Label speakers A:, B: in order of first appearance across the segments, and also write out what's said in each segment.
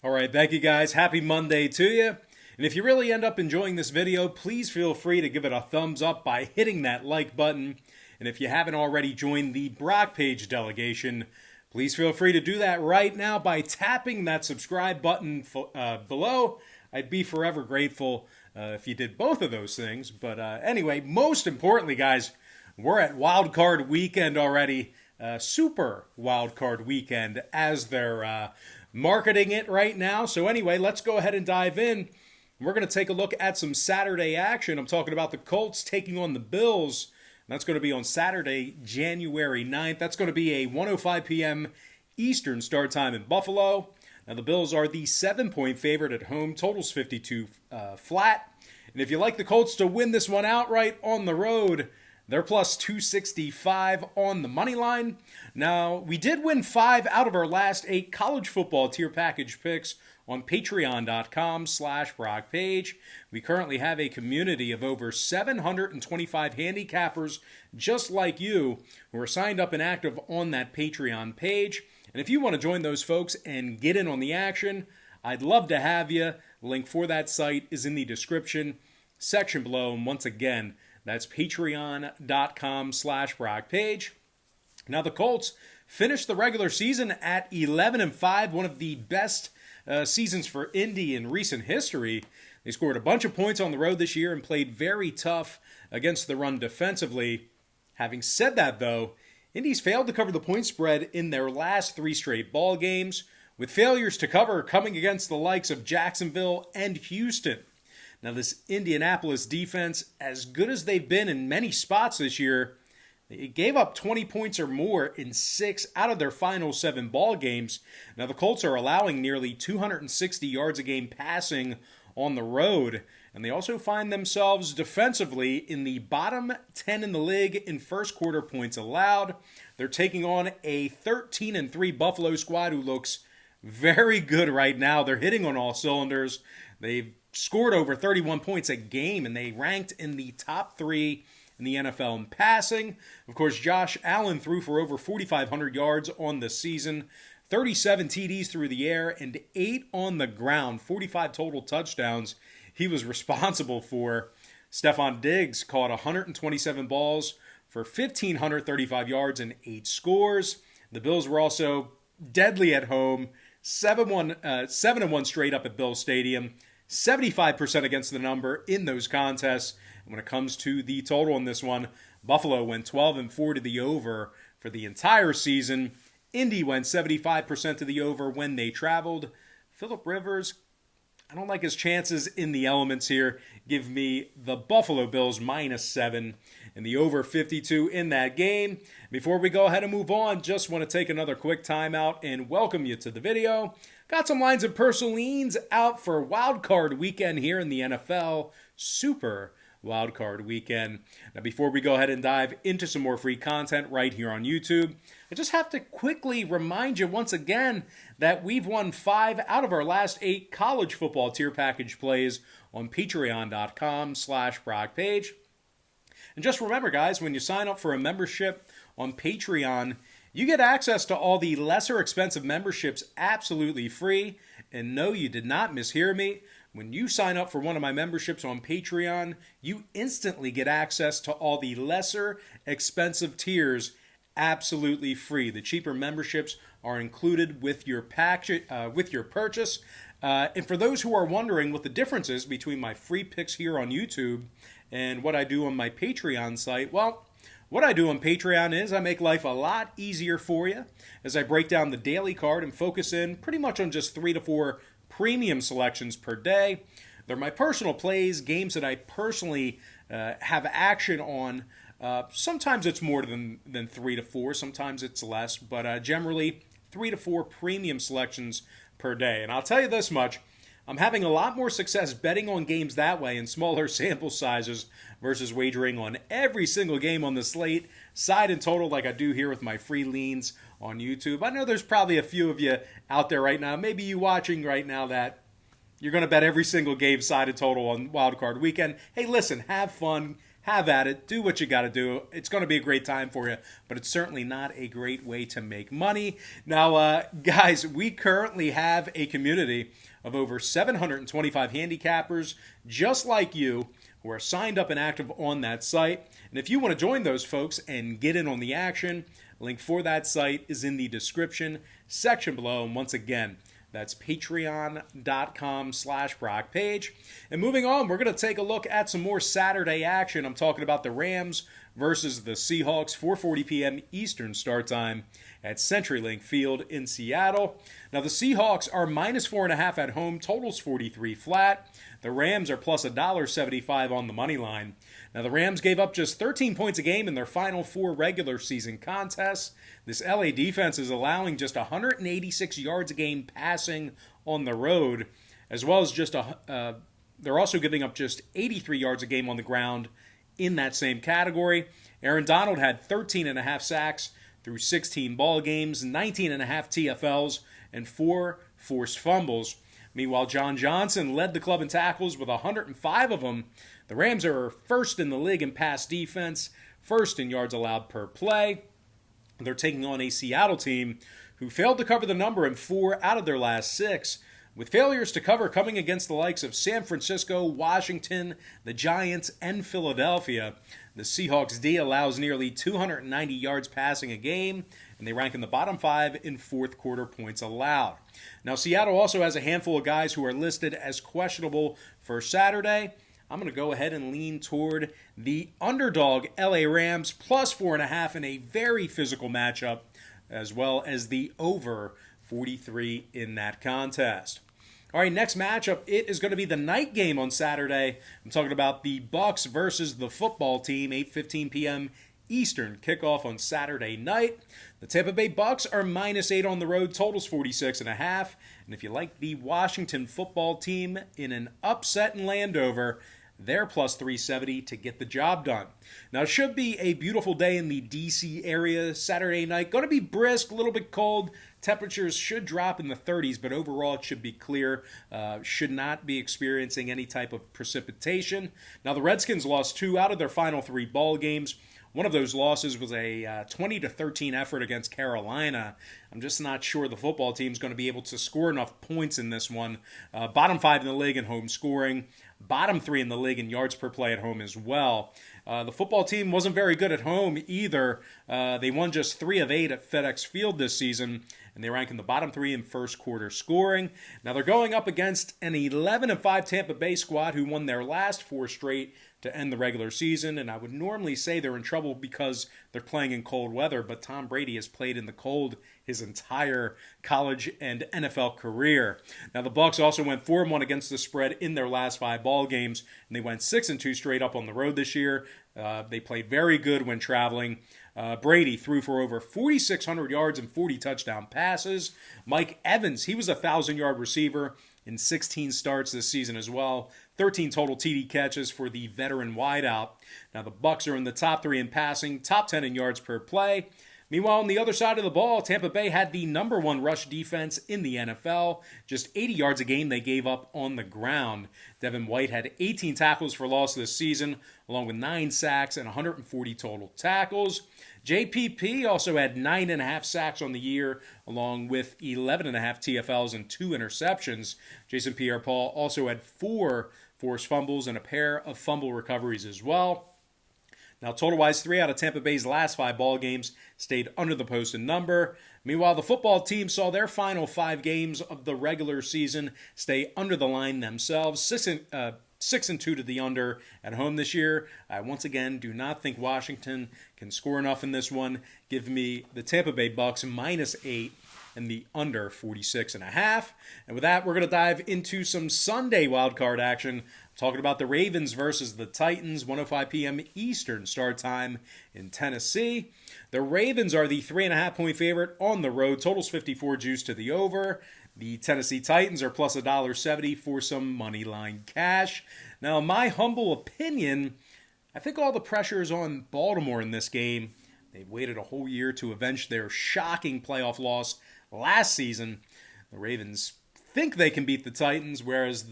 A: All right, thank you guys. Happy Monday to you. And if you really end up enjoying this video, please feel free to give it a thumbs up by hitting that like button. And if you haven't already joined the Brock Page delegation, please feel free to do that right now by tapping that subscribe button below. I'd be forever grateful if you did both of those things. But anyway, most importantly, guys, we're at Wild Card Weekend already. Super Wild Card Weekend as they're marketing it right now. So anyway, let's go ahead and dive in. We're going to take a look at some Saturday action. I'm talking about the Colts taking on the Bills. That's going to be on Saturday, January 9th. That's going to be a 1:05 p.m. Eastern start time in Buffalo. Now, the Bills are the 7-point favorite at home. Total's 52 flat. And if you like the Colts to win this one outright on the road, they're plus 265 on the money line. Now, we did win 5 out of our last 8 college football tier package picks on patreon.com/BrockPage. We currently have a community of over 725 handicappers just like you who are signed up and active on that Patreon page. And if you want to join those folks and get in on the action, I'd love to have you. The link for that site is in the description section below. And once again, that's patreon.com/BrockPage. Now, the Colts finished the regular season at 11-5, one of the best seasons for Indy in recent history. They scored a bunch of points on the road this year and played very tough against the run defensively. Having said that, though, Indy's failed to cover the point spread in their last 3 straight ball games, with failures to cover coming against the likes of Jacksonville and Houston. Now, this Indianapolis defense, as good as they've been in many spots this year, they gave up 20 points or more in 6 out of their final 7 ball games. Now, the Colts are allowing nearly 260 yards a game passing on the road, and they also find themselves defensively in the bottom 10 in the league in first quarter points allowed. They're taking on a 13-3 Buffalo squad who looks very good right now. They're hitting on all cylinders. They've scored over 31 points a game, and they ranked in the top 3 in the NFL in passing. Of course, Josh Allen threw for over 4,500 yards on the season, 37 TDs through the air, and 8 on the ground, 45 total touchdowns he was responsible for. Stephon Diggs caught 127 balls for 1,535 yards and 8 scores. The Bills were also deadly at home, 7-1 straight up at Bill Stadium, 75% against the number in those contests. And when it comes to the total in this one, Buffalo went 12-4 to the over for the entire season. Indy went 75% to the over when they traveled. Phillip Rivers, I don't like his chances in the elements here. Give me the Buffalo Bills -7 and the over 52 in that game. Before we go ahead and move on, just want to take another quick timeout and welcome you to the video. Got some lines of personal leans out for Wild Card Weekend here in the NFL. Super Wild Card Weekend. Now, before we go ahead and dive into some more free content right here on YouTube, I just have to quickly remind you once again that we've won 5 out of our last 8 college football tier package plays on patreon.com/BrockPage. And just remember, guys, when you sign up for a membership on Patreon, you get access to all the lesser expensive memberships absolutely free. And no, you did not mishear me. When you sign up for one of my memberships on Patreon, you instantly get access to all the lesser expensive tiers absolutely free. The cheaper memberships are included with your purchase. And for those who are wondering what the difference is between my free picks here on YouTube and what I do on my Patreon site, well, what I do on Patreon is I make life a lot easier for you as I break down the daily card and focus in pretty much on just 3 to 4 premium selections per day. They're my personal plays, games that I personally have action on. Sometimes it's more than 3 to 4, sometimes it's less, but generally 3 to 4 premium selections per day. And I'll tell you this much, I'm having a lot more success betting on games that way in smaller sample sizes versus wagering on every single game on the slate, side and total, like I do here with my free leans on YouTube. I know there's probably a few of you out there right now, maybe you watching right now, that you're going to bet every single game side and total on Wild Card Weekend. Hey, listen, have fun, have at it. Do what you got to do. It's going to be a great time for you, but it's certainly not a great way to make money. Now, guys, we currently have a community of over 725 handicappers just like you who are signed up and active on that site. And if you want to join those folks and get in on the action, link for that site is in the description section below. And once again, that's patreon.com/Brock Page. And moving on, we're going to take a look at some more Saturday action. I'm talking about the Rams versus the Seahawks, 4:40 p.m. Eastern start time at CenturyLink Field in Seattle. Now, the Seahawks are -4.5 at home, totals 43 flat. The Rams are plus $1.75 on the money line. Now, the Rams gave up just 13 points a game in their final 4 regular season contests. This LA defense is allowing just 186 yards a game passing on the road, as well as they're also giving up just 83 yards a game on the ground in that same category. Aaron Donald had 13.5 sacks through 16 ball games, 19.5 TFLs, and 4 forced fumbles. Meanwhile, John Johnson led the club in tackles with 105 of them. The Rams are first in the league in pass defense, first in yards allowed per play. They're taking on a Seattle team who failed to cover the number in 4 out of their last 6, with failures to cover coming against the likes of San Francisco, Washington, the Giants, and Philadelphia. The Seahawks D allows nearly 290 yards passing a game, and they rank in the bottom 5 in fourth quarter points allowed. Now, Seattle also has a handful of guys who are listed as questionable for Saturday. I'm going to go ahead and lean toward the underdog LA Rams plus 4.5 in a very physical matchup, as well as the over 43 in that contest. All right, next matchup, it is going to be the night game on Saturday. I'm talking about the Bucs versus the football team, 8:15 p.m. Eastern kickoff on Saturday night. The Tampa Bay Bucs are -8 on the road, totals 46.5. And if you like the Washington football team in an upset in Landover, they're plus 370 to get the job done. Now, it should be a beautiful day in the D.C. area Saturday night. Going to be brisk, a little bit cold. Temperatures should drop in the 30s, but overall it should be clear. Should not be experiencing any type of precipitation. Now, the Redskins lost 2 out of their final 3 ball games. One of those losses was a 20-13 effort against Carolina. I'm just not sure the football team's going to be able to score enough points in this one. Bottom 5 in the league in home scoring. Bottom 3 in the league in yards per play at home as well. The football team wasn't very good at home either. They won just 3 of 8 at FedEx Field this season, and they rank in the bottom 3 in first quarter scoring. Now, they're going up against an 11-5 Tampa Bay squad who won their last 4 straight to end the regular season, and I would normally say they're in trouble because they're playing in cold weather, but Tom Brady has played in the cold his entire college and NFL career. Now, the Bucs also went 4-1 against the spread in their last 5 ball games, and they went 6-2 straight up on the road this year. They played very good when traveling. Brady threw for over 4,600 yards and 40 touchdown passes. Mike Evans, he was a 1,000-yard receiver in 16 starts this season as well. 13 total TD catches for the veteran wideout. Now, the Bucs are in the top 3 in passing, top 10 in yards per play. Meanwhile, on the other side of the ball, Tampa Bay had the number 1 rush defense in the NFL. Just 80 yards a game they gave up on the ground. Devin White had 18 tackles for loss this season, along with 9 sacks and 140 total tackles. JPP also had 9.5 sacks on the year, along with 11.5 TFLs and 2 interceptions. Jason Pierre-Paul also had 4 forced fumbles and a pair of fumble recoveries as well. Now, total-wise, 3 out of Tampa Bay's last 5 ball games stayed under the posted number. Meanwhile, the football team saw their final 5 games of the regular season stay under the line themselves, 6-2 to the under at home this year. I once again do not think Washington can score enough in this one. Give me the Tampa Bay Bucs -8 and the under 46.5. And with that, we're going to dive into some Sunday wildcard action. I'm talking about the Ravens versus the Titans, 1:05 p.m. Eastern start time in Tennessee. The Ravens are the 3.5-point favorite on the road. Totals 54 juice to the over. The Tennessee Titans are plus $1.70 for some money line cash. Now, in my humble opinion, I think all the pressure is on Baltimore in this game. They've waited a whole year to avenge their shocking playoff loss last season. The Ravens think they can beat the Titans, whereas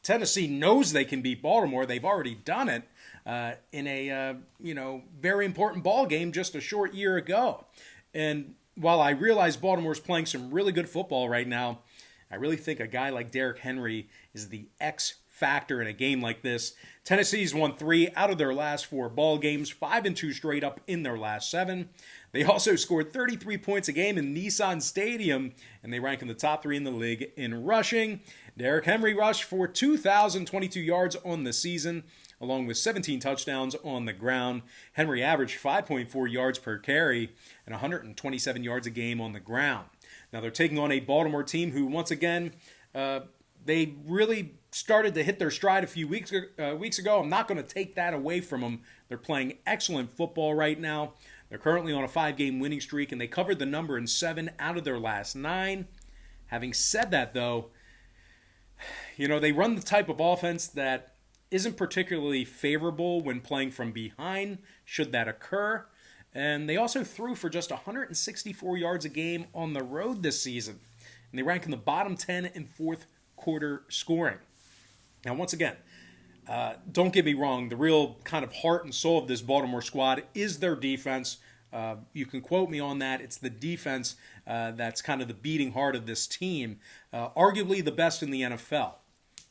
A: Tennessee knows they can beat Baltimore. They've already done it in a very important ball game just a short year ago. And while I realize Baltimore's playing some really good football right now, I really think a guy like Derrick Henry is the X factor in a game like this. Tennessee's won 3 out of their last 4 ball games, 5-2 straight up in their last 7. They also scored 33 points a game in Nissan Stadium, and they rank in the top 3 in the league in rushing. Derrick Henry rushed for 2,022 yards on the season, along with 17 touchdowns on the ground. Henry averaged 5.4 yards per carry and 127 yards a game on the ground. Now they're taking on a Baltimore team who, once again, they really started to hit their stride a few weeks ago. I'm not going to take that away from them. They're playing excellent football right now. They're currently on a 5-game winning streak, and they covered the number in 7 out of their last 9. Having said that, though, they run the type of offense that isn't particularly favorable when playing from behind, should that occur. And they also threw for just 164 yards a game on the road this season. And they rank in the bottom 10 in fourth quarter scoring. Now, once again, don't get me wrong, the real kind of heart and soul of this Baltimore squad is their defense. You can quote me on that. It's the defense that's kind of the beating heart of this team, arguably the best in the NFL.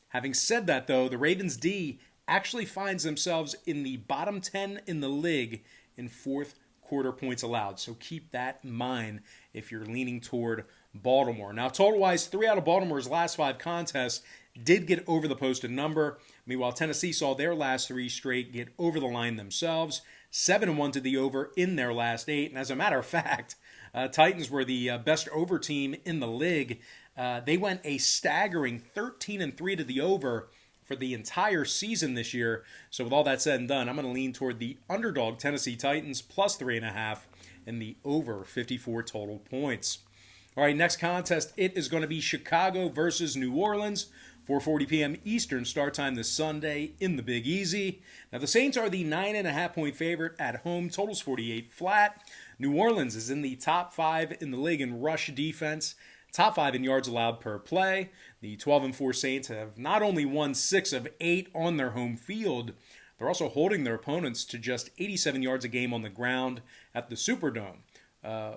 A: Having said that, though, the Ravens' D actually finds themselves in the bottom 10 in the league in fourth quarter points allowed. So keep that in mind if you're leaning toward Baltimore. Now, total-wise, 3 out of Baltimore's last 5 contests did get over the posted number. Meanwhile, Tennessee saw their last 3 straight get over the line themselves. 7-1 to the over in their last 8. And as a matter of fact, Titans were the best over team in the league. They went a staggering 13-3 to the over for the entire season this year. So with all that said and done, I'm going to lean toward the underdog Tennessee Titans plus 3.5 and the over 54 total points. All right, next contest, it is going to be Chicago versus New Orleans. 4:40 p.m. Eastern start time this Sunday in the Big Easy. Now, the Saints are the 9.5-point favorite at home. Total's 48 flat. New Orleans is in the top 5 in the league in rush defense, top 5 in yards allowed per play. The 12-4 Saints have not only won 6 of 8 on their home field, they're also holding their opponents to just 87 yards a game on the ground at the Superdome,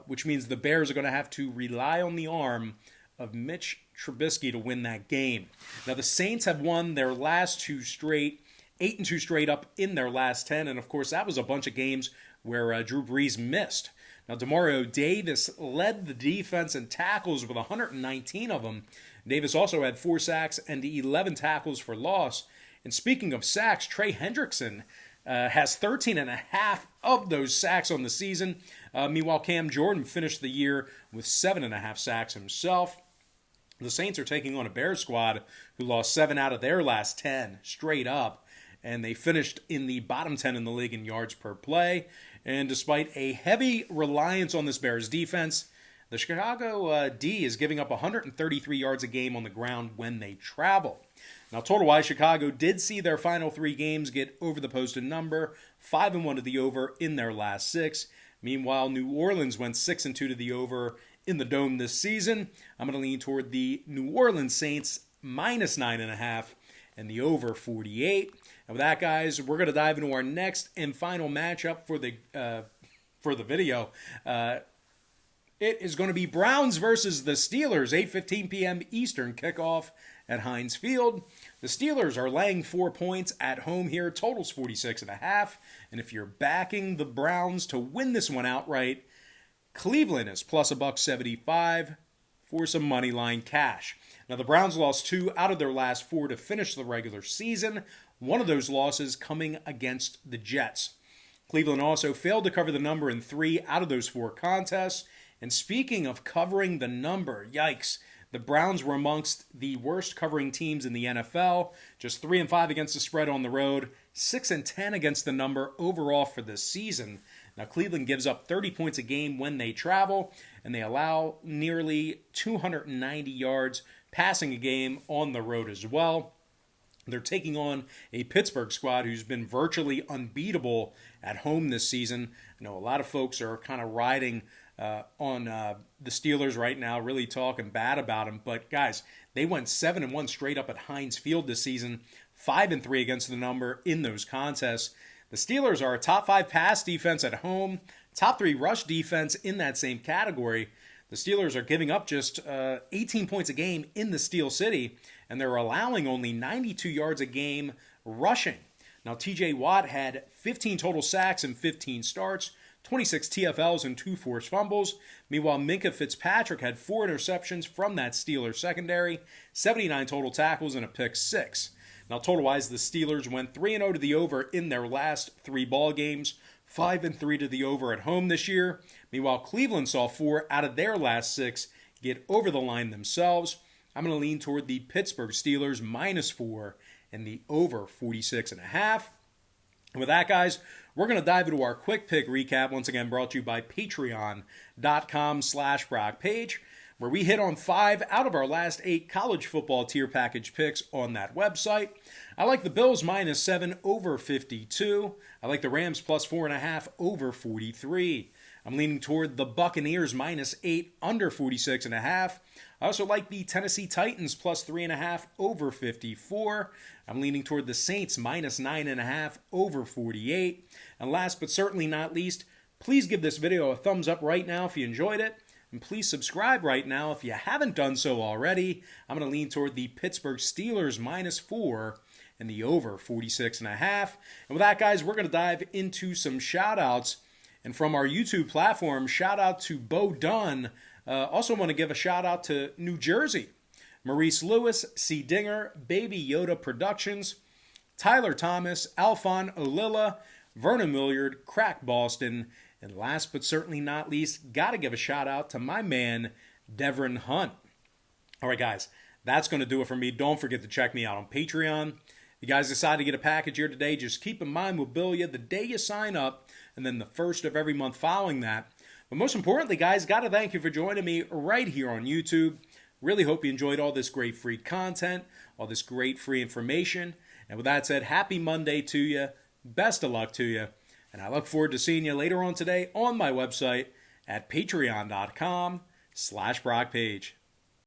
A: which means the Bears are going to have to rely on the arm of Mitch Trubisky to win that game. Now, the Saints have won their last 2 straight, 8-2 straight up in their last 10, and of course that was a bunch of games where Drew Brees missed. Now, Demario Davis led the defense in tackles with 119 of them. Davis also had 4 sacks and 11 tackles for loss. And speaking of sacks, Trey Hendrickson has 13.5 of those sacks on the season. Meanwhile, Cam Jordan finished the year with 7.5 sacks himself. The Saints are taking on a Bears squad who lost 7 out of their last 10 straight up, and they finished in the bottom 10 in the league in yards per play. And despite a heavy reliance on this Bears defense, the Chicago D is giving up 133 yards a game on the ground when they travel. Now, total-wise, Chicago did see their final 3 games get over the posted number, 5-1 to the over in their last 6. Meanwhile, New Orleans went 6-2 to the over in the Dome this season. I'm going to lean toward the New Orleans Saints minus 9.5 and the over 48. And with that, guys, we're going to dive into our next and final matchup for the video. It is going to be Browns versus the Steelers, 8:15 p.m. Eastern kickoff at Heinz Field. The Steelers are laying 4 points at home here. Total's 46.5. And if you're backing the Browns to win this one outright, Cleveland is plus $1.75 for some money line cash. Now, the Browns lost 2 out of their last 4 to finish the regular season. One of those losses coming against the Jets. Cleveland also failed to cover the number in 3 out of those 4 contests. And speaking of covering the number, yikes, the Browns were amongst the worst covering teams in the NFL. Just 3-5 against the spread on the road, 6-10 against the number overall for this season. Now, Cleveland gives up 30 points a game when they travel, and they allow nearly 290 yards passing a game on the road as well. They're taking on a Pittsburgh squad who's been virtually unbeatable at home this season. I know a lot of folks are kind of riding on the Steelers right now, really talking bad about them. But guys, they went 7-1 straight up at Heinz Field this season, 5-3 against the number in those contests. The Steelers are a top 5 pass defense at home, top 3 rush defense in that same category. The Steelers are giving up just 18 points a game in the Steel City, and they're allowing only 92 yards a game rushing. Now, TJ Watt had 15 total sacks and 15 starts, 26 TFLs and 2 forced fumbles. Meanwhile, Minkah Fitzpatrick had 4 interceptions from that Steelers secondary, 79 total tackles, and a pick 6. Now, total-wise, the Steelers went 3-0 to the over in their last 3 ball games, 5-3 to the over at home this year. Meanwhile, Cleveland saw 4 out of their last 6 get over the line themselves. I'm going to lean toward the Pittsburgh Steelers -4 and the over 46.5. And with that, guys, we're going to dive into our quick pick recap, once again brought to you by patreon.com/BrockPage, where we hit on 5 out of our last 8 college football tier package picks on that website. I like the Bills -7 over 52. I like the Rams +4.5 over 43. I'm leaning toward the Buccaneers -8 under 46.5. I also like the Tennessee Titans +3.5 over 54. I'm leaning toward the Saints -9.5 over 48. And last but certainly not least, please give this video a thumbs up right now if you enjoyed it. And please subscribe right now if you haven't done so already. I'm going to lean toward the Pittsburgh Steelers -4 and the over 46.5. And with that, guys, we're going to dive into some shout-outs. And from our YouTube platform, shout-out to Bo Dunn. Also want to give a shout-out to New Jersey. Maurice Lewis, C. Dinger, Baby Yoda Productions, Tyler Thomas, Alphon Olilla, Vernon Milliard, Crack Boston, and last but certainly not least, got to give a shout-out to my man, Devrin Hunt. All right, guys, that's going to do it for me. Don't forget to check me out on Patreon. If you guys decide to get a package here today, just keep in mind we'll bill you the day you sign up and then the first of every month following that. But most importantly, guys, got to thank you for joining me right here on YouTube. Really hope you enjoyed all this great free content, all this great free information. And with that said, happy Monday to you. Best of luck to you. And I look forward to seeing you later on today on my website at patreon.com/BrockPage.